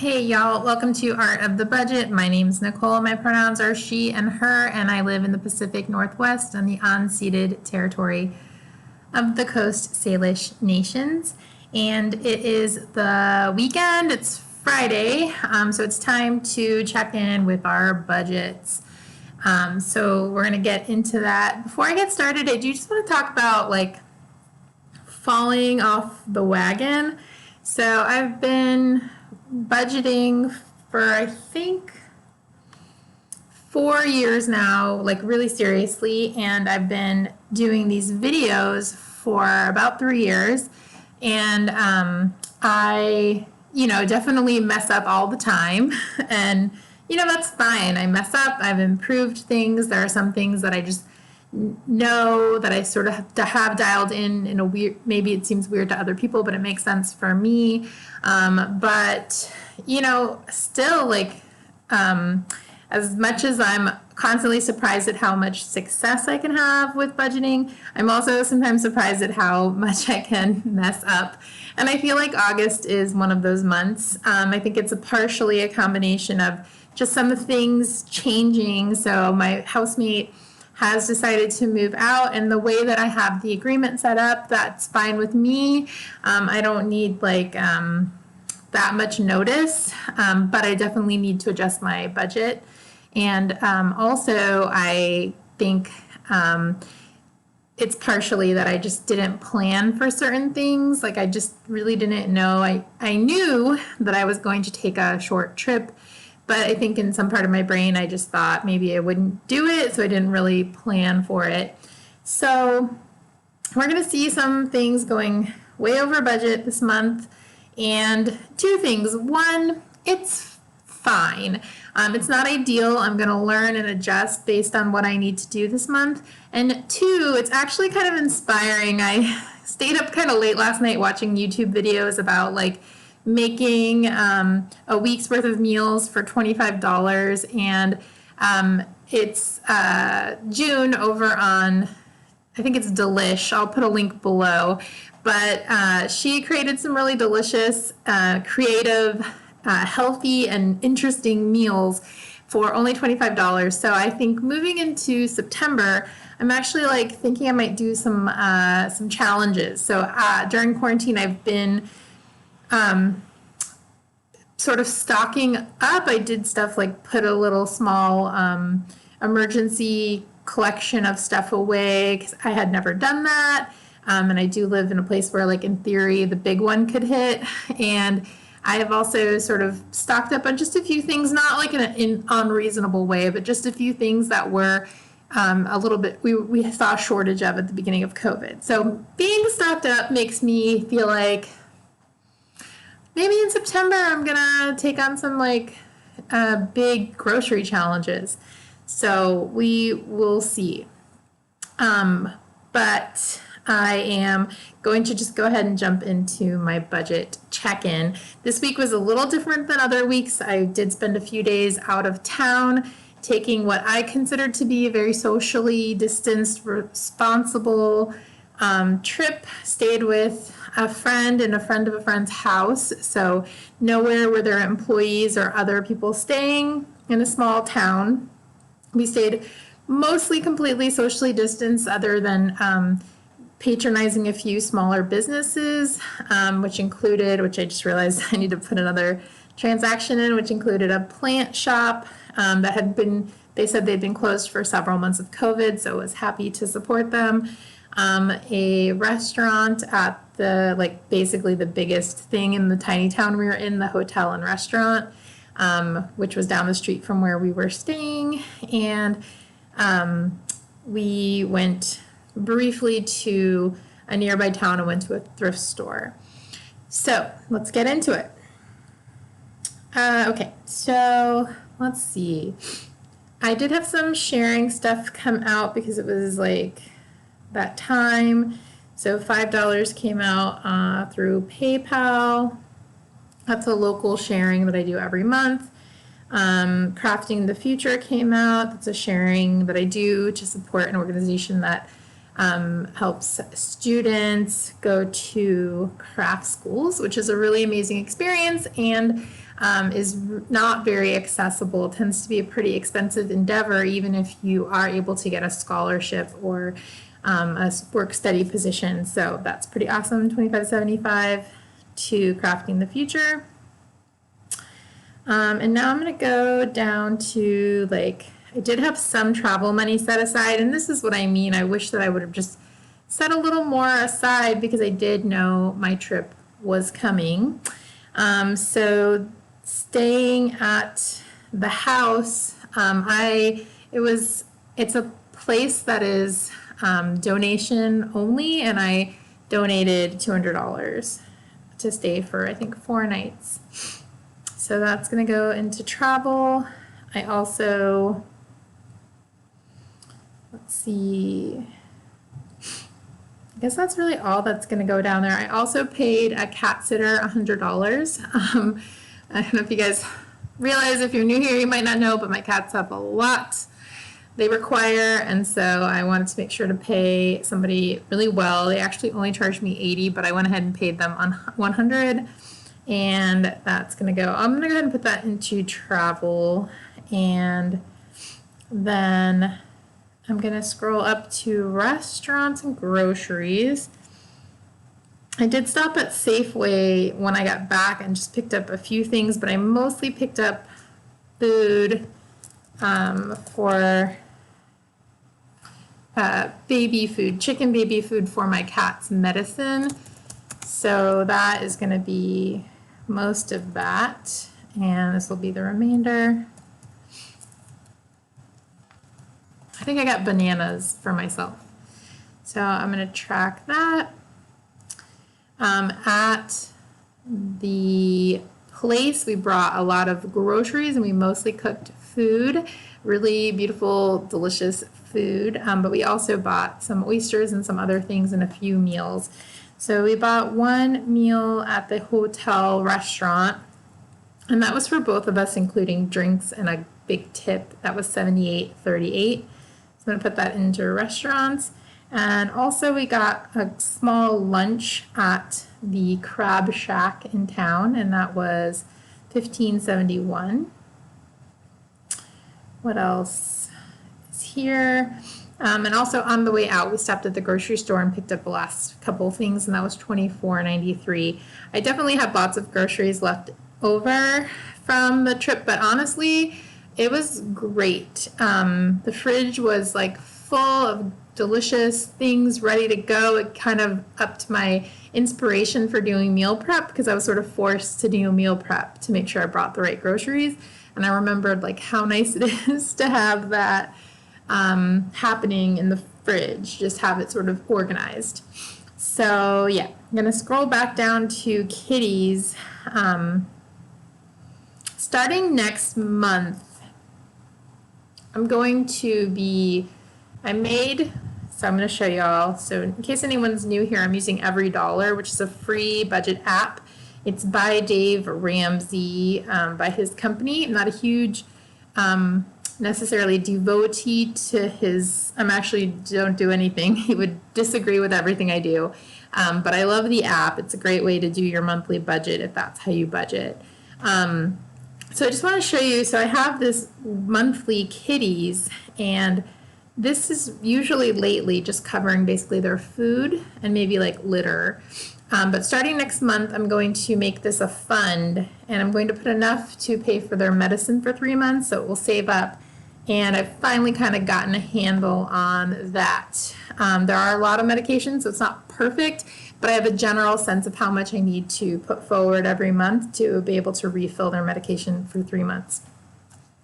Hey y'all, welcome to Art of the Budget. My name's Nicole. My pronouns are she and her, and I live in the Pacific Northwest on the unceded territory of the Coast Salish Nations. And it is the weekend, it's Friday, so it's time to check in with our budgets. So we're going to get into that. Before I get started, I do just want to talk about falling off the wagon. So I've been budgeting for I think 4 years now, really seriously, and I've been doing these videos for about 3 years, and I definitely mess up all the time, and that's fine. I mess up. I've improved things. There are some things that I just know that I sort of have to have dialed in a weird, maybe it seems weird to other people, but it makes sense for me. But still, as much as I'm constantly surprised at how much success I can have with budgeting, I'm also sometimes surprised at how much I can mess up. And I feel like August is one of those months. I think it's partially a combination of just some things changing. So my housemate has decided to move out, and the way that I have the agreement set up, that's fine with me. I don't need that much notice, but I definitely need to adjust my budget. And also I think it's partially that I just didn't plan for certain things. I just really didn't know. I knew that I was going to take a short trip, but I think in some part of my brain, I just thought maybe I wouldn't do it, so I didn't really plan for it. So we're going to see some things going way over budget this month, and two things. One, it's fine. It's not ideal. I'm going to learn and adjust based on what I need to do this month. And two, it's actually kind of inspiring. I stayed up kind of late last night watching YouTube videos about making a week's worth of meals for $25, and it's June over on, I think it's Delish. I'll put a link below, but she created some really delicious, creative, healthy, and interesting meals for only $25. So I think moving into September, I'm actually thinking I might do some challenges. So during quarantine, I've been sort of stocking up. I did stuff put a little small emergency collection of stuff away because I had never done that. And I do live in a place where in theory the big one could hit. And I have also sort of stocked up on just a few things, not in an unreasonable way, but just a few things that were a little bit, we saw a shortage of at the beginning of COVID. So being stocked up makes me feel like maybe in September I'm gonna take on some big grocery challenges. So we will see. But I am going to just go ahead and jump into my budget check-in. This week was a little different than other weeks. I did spend a few days out of town taking what I considered to be a very socially distanced, responsible trip. Stayed with a friend in a friend of a friend's house, so nowhere were there employees or other people staying in a small town. We stayed mostly completely socially distanced, other than patronizing a few smaller businesses, which I just realized I need to put another transaction in, which included a plant shop that had been, they said they'd been closed for several months of COVID, so I was happy to support them. A restaurant at the, basically the biggest thing in the tiny town we were in, the hotel and restaurant, which was down the street from where we were staying. And we went briefly to a nearby town and went to a thrift store. So let's get into it. Okay, so let's see. I did have some sharing stuff come out because it was that time. So $5 came out through PayPal. That's a local sharing that I do every month. Crafting the Future came out. That's a sharing that I do to support an organization that helps students go to craft schools, which is a really amazing experience. And is not very accessible. It tends to be a pretty expensive endeavor, even if you are able to get a scholarship or a work study position. So that's pretty awesome. $25.75 to Crafting the Future. And now I'm going to go down to, like, I did have some travel money set aside, and this is what I mean. I wish that I would have just set a little more aside because I did know my trip was coming. So staying at the house, it's a place that is donation only, and I donated $200 to stay for, I think, 4 nights. So that's going to go into travel. I also, let's see, I guess that's really all that's going to go down there. I also paid a cat sitter $100. I don't know if you guys realize, if you're new here, you might not know, but my cats have a lot they require, and so I wanted to make sure to pay somebody really well. They actually only charged me $80, but I went ahead and paid them on $100. And that's going to go, I'm going to go ahead and put that into travel. And then I'm going to scroll up to restaurants and groceries. I did stop at Safeway when I got back and just picked up a few things, but I mostly picked up food for baby food, chicken baby food for my cat's medicine. So that is going to be most of that, and this will be the remainder. I think I got bananas for myself, so I'm going to track that. At the place, we brought a lot of groceries, and we mostly cooked food, really beautiful, delicious food, but we also bought some oysters and some other things and a few meals. So we bought one meal at the hotel restaurant, and that was for both of us, including drinks and a big tip. That was $78.38. So I'm going to put that into restaurants. And also we got a small lunch at the Crab Shack in town, and that was $15.71. What else is here? And also on the way out, we stopped at the grocery store and picked up the last couple things, and that was $24.93. I definitely had lots of groceries left over from the trip, but honestly, it was great. The fridge was like full of delicious things ready to go. It kind of upped my inspiration for doing meal prep because I was sort of forced to do meal prep to make sure I brought the right groceries. And I remembered like how nice it is to have that happening in the fridge, just have it sort of organized. So yeah, I'm gonna scroll back down to kitties. Starting next month, I'm going to be, so I'm gonna show y'all. So in case anyone's new here, I'm using Every Dollar, which is a free budget app. It's by Dave Ramsey, by his company. I'm not a huge necessarily devotee to his, I'm actually don't do anything. He would disagree with everything I do. But I love the app. It's a great way to do your monthly budget if that's how you budget. So I just want to show you, so I have this monthly kitties, and this is usually lately just covering basically their food and maybe like litter. But starting next month, I'm going to make this a fund, and I'm going to put enough to pay for their medicine for 3 months, so it will save up. And I've finally kind of gotten a handle on that. There are a lot of medications, so it's not perfect, but I have a general sense of how much I need to put forward every month to be able to refill their medication for 3 months.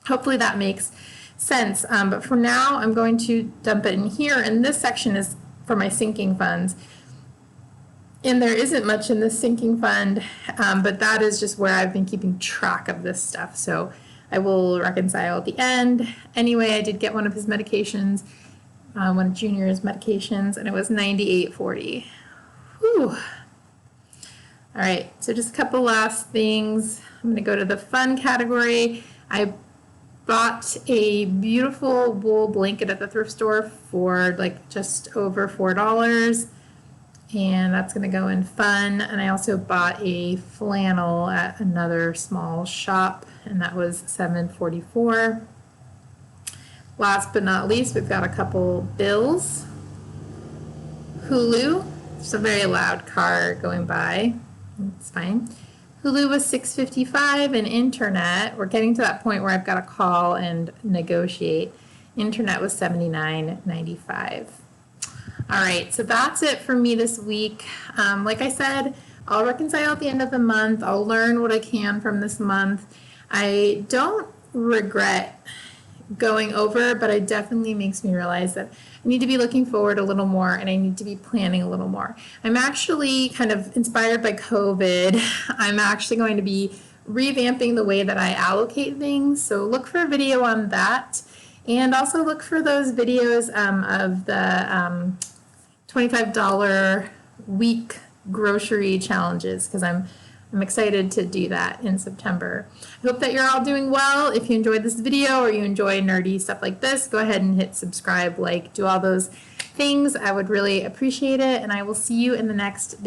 Hopefully that makes sense. But for now, I'm going to dump it in here, and this section is for my sinking funds. And there isn't much in this sinking fund, but that is just where I've been keeping track of this stuff. So I will reconcile at the end. Anyway, I did get one of his medications, one of Junior's medications, and it was $98.40. Whew. All right, so just a couple last things. I'm gonna go to the fun category. I bought a beautiful wool blanket at the thrift store for like just over $4. and that's going to go in fun. And I also bought a flannel at another small shop, and that was $7.44. Last but not least, we've got a couple bills. Hulu, it's a very loud car going by. It's fine. Hulu was $6.55, and internet, we're getting to that point where I've got to call and negotiate. Internet was $79.95. All right, so that's it for me this week. Like I said, I'll reconcile at the end of the month. I'll learn what I can from this month. I don't regret going over, but it definitely makes me realize that I need to be looking forward a little more, and I need to be planning a little more. I'm actually kind of inspired by COVID. I'm actually going to be revamping the way that I allocate things, so look for a video on that, and also look for those videos of the $25 week grocery challenges, because I'm excited to do that in September. I hope that you're all doing well. If you enjoyed this video or you enjoy nerdy stuff like this, go ahead and hit subscribe, like, do all those things. I would really appreciate it, and I will see you in the next video.